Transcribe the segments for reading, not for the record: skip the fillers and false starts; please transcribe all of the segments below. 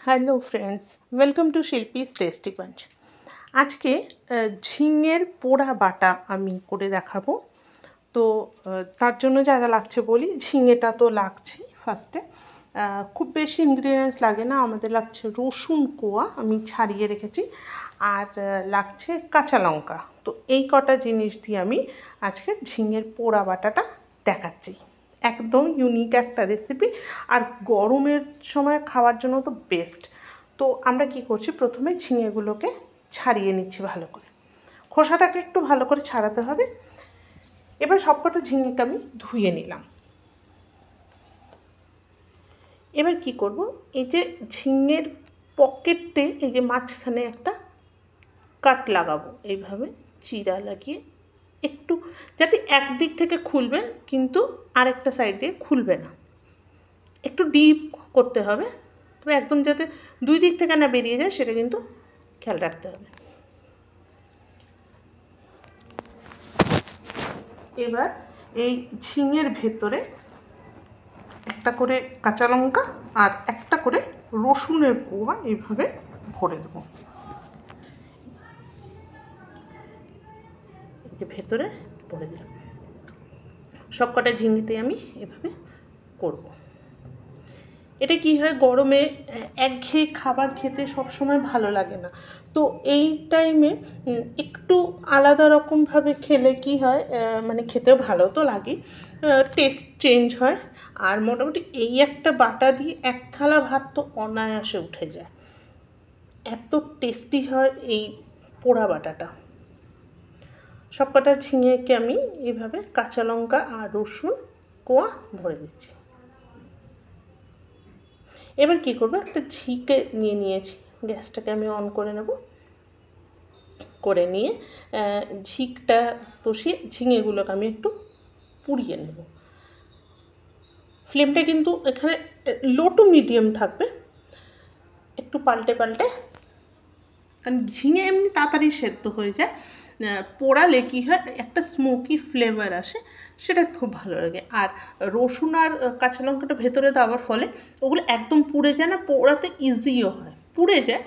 Hello friends, welcome to Shilpi's tasty punch. আজকে ঝিঙের পোড়া বাটা আমি করে দেখাবো। তো তার জন্য যা যা লাগছে বলি। ঝিঙেটা তো লাগছেই ফার্স্টে, খুব বেশি ইনগ্রিডিয়েন্টস লাগে না। আমাদের লাগছে রসুন কোয়া, আমি ছাড়িয়ে রেখেছি, আর লাগছে কাঁচা লঙ্কা। তো এই কটা জিনিস দিয়ে আমি আজকে ঝিঙের পোড়া বাটাটা দেখাচ্ছি। একদম ইউনিক একটা রেসিপি, আর গরমের সময় খাওয়ার জন্য তো বেস্ট। তো আমরা কি করছি, প্রথমে ঝিঙেগুলোকে ছাড়িয়ে নিচ্ছি ভালো করে। খোসাটাকে একটু ভালো করে ছাড়াতে হবে। এবার সবকটা ঝিঙেকে আমি ধুয়ে নিলাম। এবার কি করব, এই যে ঝিঙের পকেটে এই যে মাঝখানে একটা কাট লাগাবো, এইভাবে চিরা লাগিয়ে, একটু যাতে একদিক থেকে খুলবে কিন্তু আরেকটা সাইড দিয়ে খুলবে না, একটু ডিপ করতে হবে। তবে একদম যাতে দুই দিক থেকে না বেরিয়ে যায় সেটা কিন্তু খেয়াল রাখতে হবে। এবার এই ঝিঙের ভেতরে একটা করে কাঁচা লঙ্কা আর একটা করে রসুনের কোয়া এইভাবে ভরে দেবো। এই যে ভেতরে ভরে দিলাম। সবকটা ঝিঙেতে আমি এভাবে করব। এটা কি হয়, গরমে একঘেয়ে খাবার খেতে সবসময় ভালো লাগে না। তো এই টাইমে একটু আলাদা রকমভাবে খেলে কি হয়, মানে খেতেও ভালো তো লাগে, টেস্ট চেঞ্জ হয়। আর মোটামুটি এই একটা বাটা দিয়ে এক থালা ভাত তো অনায়াসে উঠে যায়, এত টেস্টি হয় এই পোড়া বাটাটা। সবকটা ঝিঙেকে আমি এইভাবে কাঁচা লঙ্কা আর রসুন কোয়া ভরে দিচ্ছি। এবার কি করব, একটা ঝিকে নিয়েছি, গ্যাসটাকে আমি অন করে নেব। করে নিয়ে ঝিকটা বসিয়ে ঝিঙেগুলোকে আমি একটু পুড়িয়ে নেব। ফ্লেমটা কিন্তু এখানে লো টু মিডিয়াম থাকবে, একটু পাল্টে পাল্টে, কারণ ঝিঙে এমনি তাড়াতাড়ি সেদ্ধ হয়ে যায়। পোড়ালে কী হয়, একটা স্মোকি ফ্লেভার আসে, সেটা খুব ভালো লাগে। আর রসুন আর কাঁচা লঙ্কাটা ভেতরে দেওয়ার ফলে ওগুলো একদম পুড়ে যায় না, পোড়াতে ইজিও হয়। পুড়ে যায়,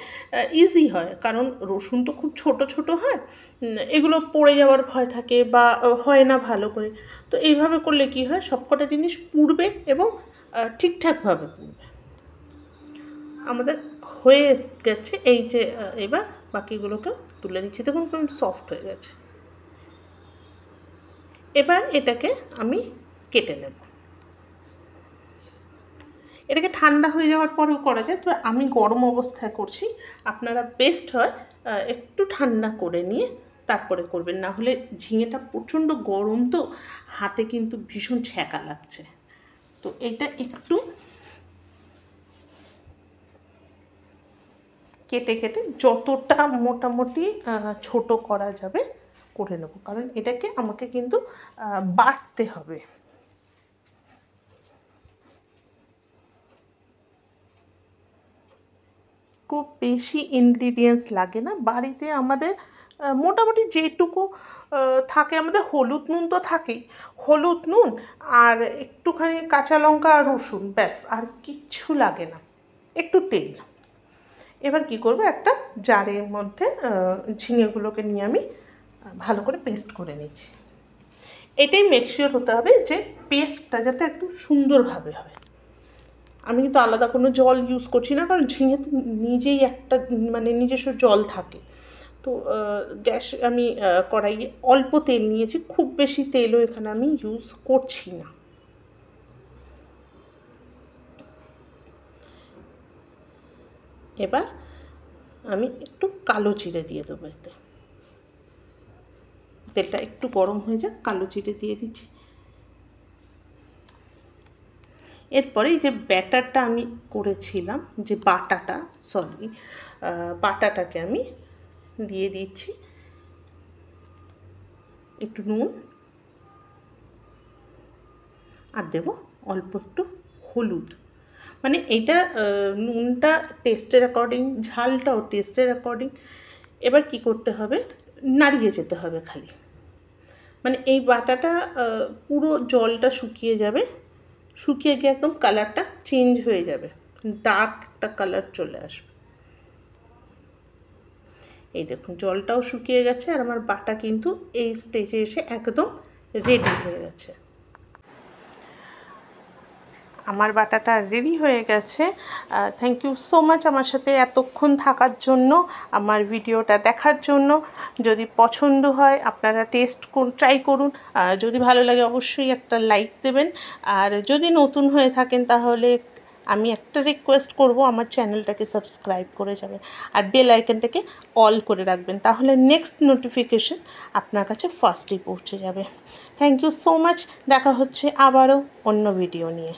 ইজি হয়, কারণ রসুন তো খুব ছোট ছোট হয়, এগুলো পড়ে যাওয়ার ভয় থাকে বা হয় না ভালো করে। তো এইভাবে করলে কি হয়, সবকটা জিনিস পুড়বে এবং ঠিকঠাকভাবে পুড়বে। আমাদের হয়ে গেছে, এই যে এবার বাকিগুলোকে তুলে নিচ্ছি, দেখুন কেমন সফট হয়ে গেছে। এবার এটাকে আমি কেটে নেব। এটাকে ঠান্ডা হয়ে যাওয়ার পরেও করা যায়, তবে আমি গরম অবস্থায় করছি। আপনারা বেস্ট হয় একটু ঠান্ডা করে নিয়ে তারপরে করবেন, না হলে ঝিঙেটা প্রচণ্ড গরম, তো হাতে কিন্তু ভীষণ ছ্যাঁকা লাগছে। তো এটা একটু কেটে কেটে যতটা মোটামুটি ছোট করা যাবে করে নেব, কারণ এটাকে আমাকে কিন্তু বাটতে হবে। খুব বেশি ইনগ্রিডিয়েন্টস লাগে না, বাড়িতে আমাদের মোটামুটি যেটুকু থাকে, আমাদের হলুদ নুন তো থাকেই, হলুদ নুন আর একটুখানি কাঁচা লঙ্কা আর রসুন, ব্যাস, আর কিচ্ছু লাগে না, একটু তেল। এবার কি করব, একটা জারের মধ্যে ঝিঙেগুলোকে নিয়ে আমি ভালো করে পেস্ট করে নিচ্ছি। এটাই মেকশিওর হতে হবে যে পেস্টটা যাতে একদম সুন্দরভাবে হয়। আমি কিন্তু আলাদা কোনো জল ইউজ করছি না, কারণ ঝিঙেতে নিজেই একটা মানে নিজস্ব জল থাকে। তো গ্যাস আমি কড়াইয়ে অল্প তেল নিয়েছি, খুব বেশি তেলও এখানে আমি ইউজ করছি না। এবার আমি একটু কালো জিরে দিয়ে দেবো এতে। তেলটা একটু গরম হয়ে যাক, কালো জিরে দিয়ে দিচ্ছি। এরপরে এই যে ব্যাটারটা আমি করেছিলাম, যে বাটাটাকে আমি দিয়ে দিচ্ছি। একটু নুন আর দেবো অল্প একটু হলুদ, মানে এইটা নুনটা টেস্টের অ্যাকর্ডিং, ঝালটাও টেস্টের অ্যাকর্ডিং। এবার কি করতে হবে, নাড়িয়ে যেতে হবে খালি, মানে এই বাটাটা পুরো জলটা শুকিয়ে যাবে, শুকিয়ে গিয়ে একদম কালারটা চেঞ্জ হয়ে যাবে। ডার্ক একটা কালার চলে আসবে। এই দেখুন জলটাও শুকিয়ে গেছে আর আমার বাটা কিন্তু এই স্টেজে এসে একদম রেডি হয়ে গেছে। আমার বাটাটা রেডি হয়ে গেছে। থ্যাংক ইউ সো মাচ আমার সাথে এতক্ষণ থাকার জন্য, আমার ভিডিওটা দেখার জন্য। যদি পছন্দ হয় আপনারা ট্রাই করুন। যদি ভালো লাগে অবশ্যই একটা লাইক দেবেন। আর যদি নতুন হয়ে থাকেন তাহলে আমি একটা রিকোয়েস্ট করব, আমার চ্যানেলটাকে সাবস্ক্রাইব করে যাবেন আর বেল আইকনটাকে অল করে রাখবেন, তাহলে নেক্সট নোটিফিকেশন আপনার কাছে ফার্স্টলি পৌঁছে যাবে। Thank you so much. দেখা হচ্ছে আবারও অন্য ভিডিও নিয়ে।